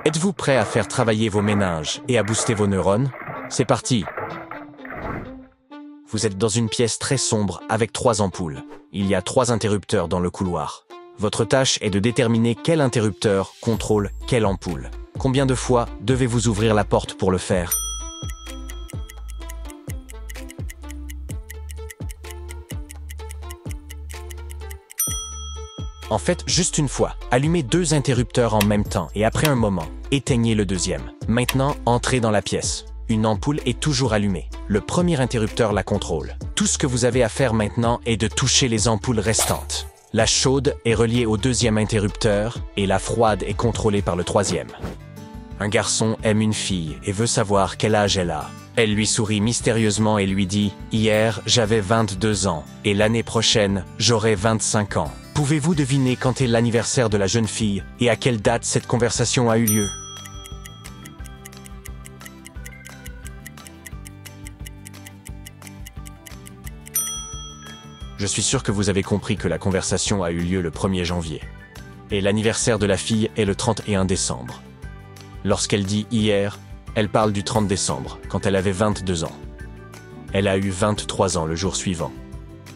Êtes-vous prêt à faire travailler vos méninges et à booster vos neurones? C'est parti! Vous êtes dans une pièce très sombre avec 3 ampoules. Il y a 3 interrupteurs dans le couloir. Votre tâche est de déterminer quel interrupteur contrôle quelle ampoule. Combien de fois devez-vous ouvrir la porte pour le faire? En fait, juste une fois. Allumez 2 interrupteurs en même temps et après un moment, éteignez le deuxième. Maintenant, entrez dans la pièce. Une ampoule est toujours allumée. Le premier interrupteur la contrôle. Tout ce que vous avez à faire maintenant est de toucher les ampoules restantes. La chaude est reliée au deuxième interrupteur et la froide est contrôlée par le troisième. Un garçon aime une fille et veut savoir quel âge elle a. Elle lui sourit mystérieusement et lui dit « Hier, j'avais 22 ans et l'année prochaine, j'aurai 25 ans. » Pouvez-vous deviner quand est l'anniversaire de la jeune fille et à quelle date cette conversation a eu lieu? Je suis sûr que vous avez compris que la conversation a eu lieu le 1er janvier. Et l'anniversaire de la fille est le 31 décembre. Lorsqu'elle dit « hier », elle parle du 30 décembre, quand elle avait 22 ans. Elle a eu 23 ans le jour suivant.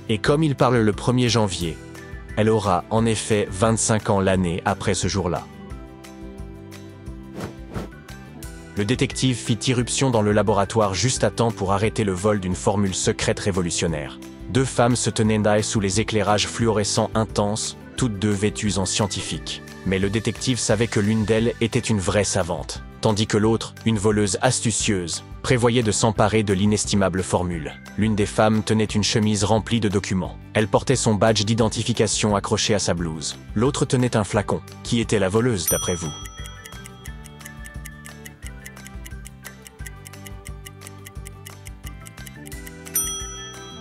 Et comme il parle le 1er janvier, elle aura en effet 25 ans l'année après ce jour-là. Le détective fit irruption dans le laboratoire juste à temps pour arrêter le vol d'une formule secrète révolutionnaire. 2 femmes se tenaient sous les éclairages fluorescents intenses, toutes 2 vêtues en scientifique. Mais le détective savait que l'une d'elles était une vraie savante, tandis que l'autre, une voleuse astucieuse, prévoyait de s'emparer de l'inestimable formule. L'une des femmes tenait une chemise remplie de documents. Elle portait son badge d'identification accroché à sa blouse. L'autre tenait un flacon. Qui était la voleuse, d'après vous?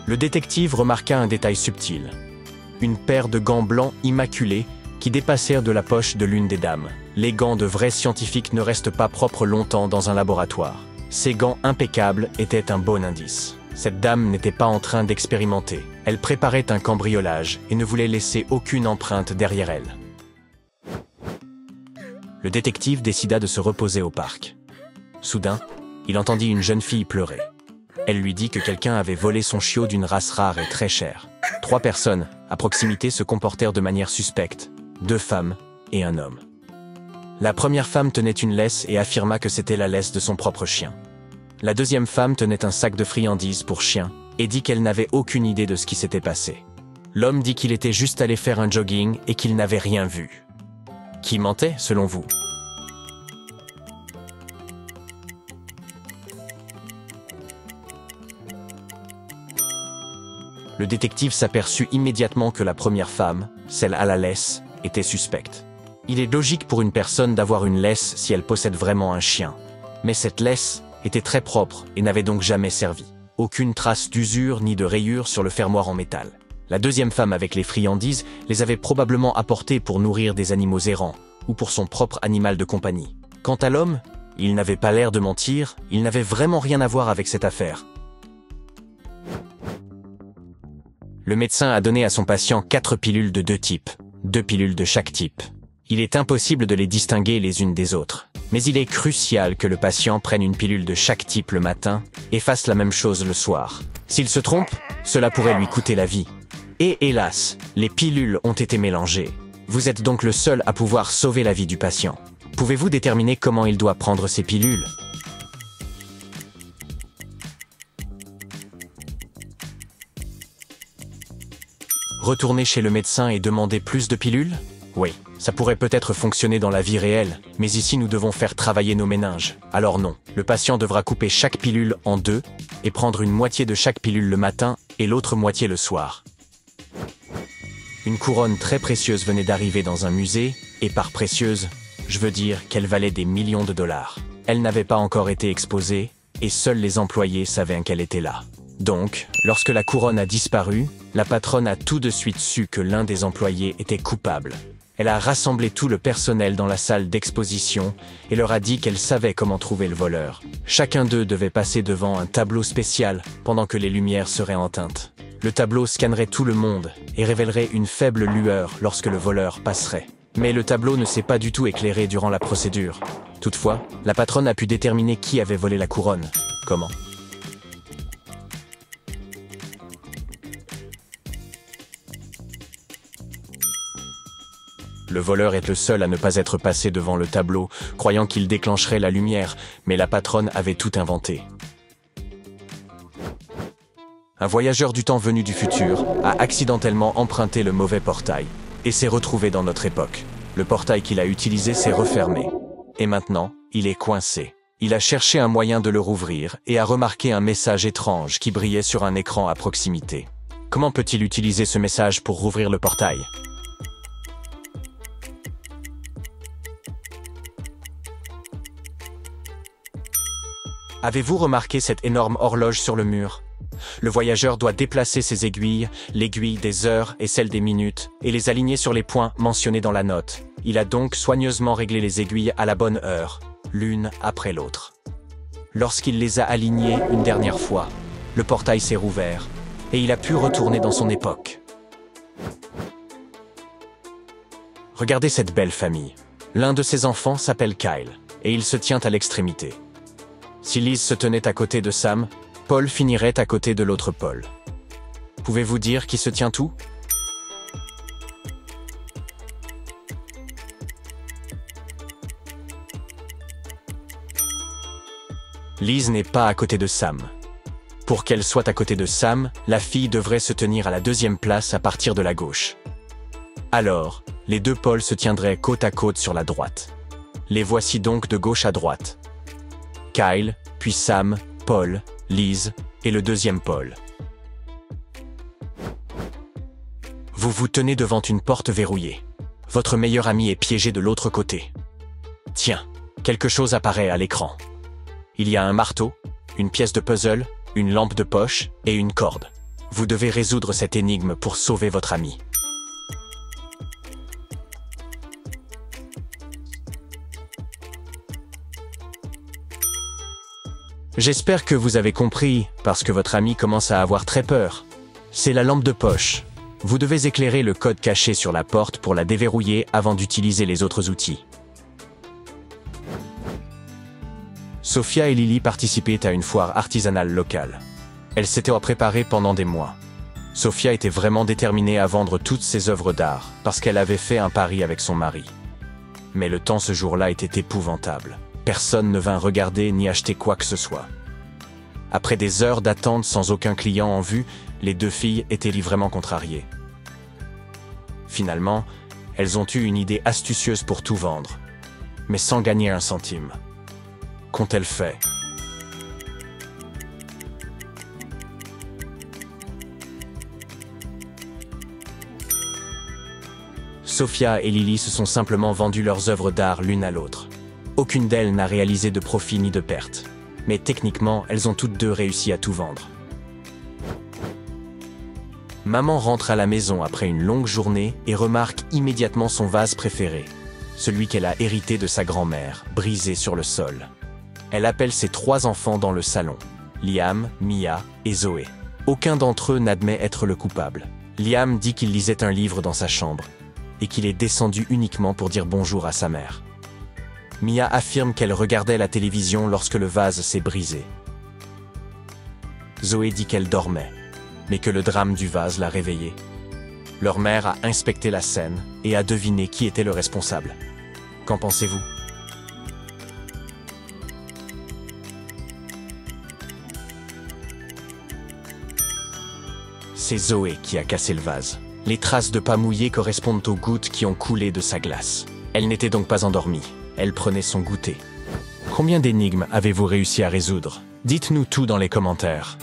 Le détective remarqua un détail subtil. Une paire de gants blancs immaculés qui dépassèrent de la poche de l'une des dames. Les gants de vrais scientifiques ne restent pas propres longtemps dans un laboratoire. Ces gants impeccables étaient un bon indice. Cette dame n'était pas en train d'expérimenter. Elle préparait un cambriolage et ne voulait laisser aucune empreinte derrière elle. Le détective décida de se reposer au parc. Soudain, il entendit une jeune fille pleurer. Elle lui dit que quelqu'un avait volé son chiot d'une race rare et très chère. 3 personnes, à proximité, se comportèrent de manière suspecte. 2 femmes et un homme. La première femme tenait une laisse et affirma que c'était la laisse de son propre chien. La deuxième femme tenait un sac de friandises pour chien et dit qu'elle n'avait aucune idée de ce qui s'était passé. L'homme dit qu'il était juste allé faire un jogging et qu'il n'avait rien vu. Qui mentait, selon vous? Le détective s'aperçut immédiatement que la première femme, celle à la laisse, était suspecte. Il est logique pour une personne d'avoir une laisse si elle possède vraiment un chien. Mais cette laisse était très propre et n'avait donc jamais servi. Aucune trace d'usure ni de rayure sur le fermoir en métal. La deuxième femme avec les friandises les avait probablement apportées pour nourrir des animaux errants ou pour son propre animal de compagnie. Quant à l'homme, il n'avait pas l'air de mentir, il n'avait vraiment rien à voir avec cette affaire. Le médecin a donné à son patient 4 pilules de 2 types, 2 pilules de chaque type. Il est impossible de les distinguer les unes des autres. Mais il est crucial que le patient prenne une pilule de chaque type le matin et fasse la même chose le soir. S'il se trompe, cela pourrait lui coûter la vie. Et hélas, les pilules ont été mélangées. Vous êtes donc le seul à pouvoir sauver la vie du patient. Pouvez-vous déterminer comment il doit prendre ces pilules? Retourner chez le médecin et demander plus de pilules? Oui, ça pourrait peut-être fonctionner dans la vie réelle, mais ici nous devons faire travailler nos méninges. Alors non, le patient devra couper chaque pilule en 2 et prendre une moitié de chaque pilule le matin et l'autre moitié le soir. Une couronne très précieuse venait d'arriver dans un musée, et par précieuse, je veux dire qu'elle valait des millions de dollars. Elle n'avait pas encore été exposée, et seuls les employés savaient qu'elle était là. Donc, lorsque la couronne a disparu, la patronne a tout de suite su que l'un des employés était coupable. Elle a rassemblé tout le personnel dans la salle d'exposition et leur a dit qu'elle savait comment trouver le voleur. Chacun d'eux devait passer devant un tableau spécial pendant que les lumières seraient éteintes. Le tableau scannerait tout le monde et révélerait une faible lueur lorsque le voleur passerait. Mais le tableau ne s'est pas du tout éclairé durant la procédure. Toutefois, la patronne a pu déterminer qui avait volé la couronne. Comment? Le voleur est le seul à ne pas être passé devant le tableau, croyant qu'il déclencherait la lumière, mais la patronne avait tout inventé. Un voyageur du temps venu du futur a accidentellement emprunté le mauvais portail et s'est retrouvé dans notre époque. Le portail qu'il a utilisé s'est refermé. Et maintenant, il est coincé. Il a cherché un moyen de le rouvrir et a remarqué un message étrange qui brillait sur un écran à proximité. Comment peut-il utiliser ce message pour rouvrir le portail? Avez-vous remarqué cette énorme horloge sur le mur? Le voyageur doit déplacer ses aiguilles, l'aiguille des heures et celle des minutes, et les aligner sur les points mentionnés dans la note. Il a donc soigneusement réglé les aiguilles à la bonne heure, l'une après l'autre. Lorsqu'il les a alignées une dernière fois, le portail s'est rouvert, et il a pu retourner dans son époque. Regardez cette belle famille. L'un de ses enfants s'appelle Kyle, et il se tient à l'extrémité. Si Liz se tenait à côté de Sam, Paul finirait à côté de l'autre Paul. Pouvez-vous dire qui se tient où? Liz n'est pas à côté de Sam. Pour qu'elle soit à côté de Sam, la fille devrait se tenir à la deuxième place à partir de la gauche. Alors, les deux Pauls se tiendraient côte à côte sur la droite. Les voici donc de gauche à droite. Kyle, puis Sam, Paul, Liz et le deuxième Paul. Vous vous tenez devant une porte verrouillée. Votre meilleur ami est piégé de l'autre côté. Tiens, quelque chose apparaît à l'écran. Il y a un marteau, une pièce de puzzle, une lampe de poche et une corde. Vous devez résoudre cette énigme pour sauver votre ami. J'espère que vous avez compris, parce que votre ami commence à avoir très peur. C'est la lampe de poche. Vous devez éclairer le code caché sur la porte pour la déverrouiller avant d'utiliser les autres outils. Sophia et Lily participaient à une foire artisanale locale. Elles s'étaient préparées pendant des mois. Sophia était vraiment déterminée à vendre toutes ses œuvres d'art, parce qu'elle avait fait un pari avec son mari. Mais le temps ce jour-là était épouvantable. Personne ne vint regarder ni acheter quoi que ce soit. Après des heures d'attente sans aucun client en vue, les deux filles étaient vraiment contrariées. Finalement, elles ont eu une idée astucieuse pour tout vendre, mais sans gagner un centime. Qu'ont-elles fait? Sophia et Lily se sont simplement vendues leurs œuvres d'art l'une à l'autre. Aucune d'elles n'a réalisé de profit ni de perte, mais techniquement, elles ont toutes deux réussi à tout vendre. Maman rentre à la maison après une longue journée et remarque immédiatement son vase préféré, celui qu'elle a hérité de sa grand-mère, brisé sur le sol. Elle appelle ses trois enfants dans le salon, Liam, Mia et Zoé. Aucun d'entre eux n'admet être le coupable. Liam dit qu'il lisait un livre dans sa chambre et qu'il est descendu uniquement pour dire bonjour à sa mère. Mia affirme qu'elle regardait la télévision lorsque le vase s'est brisé. Zoé dit qu'elle dormait, mais que le drame du vase l'a réveillée. Leur mère a inspecté la scène et a deviné qui était le responsable. Qu'en pensez-vous? C'est Zoé qui a cassé le vase. Les traces de pas mouillé correspondent aux gouttes qui ont coulé de sa glace. Elle n'était donc pas endormie. Elle prenait son goûter. Combien d'énigmes avez-vous réussi à résoudre? Dites-nous tout dans les commentaires.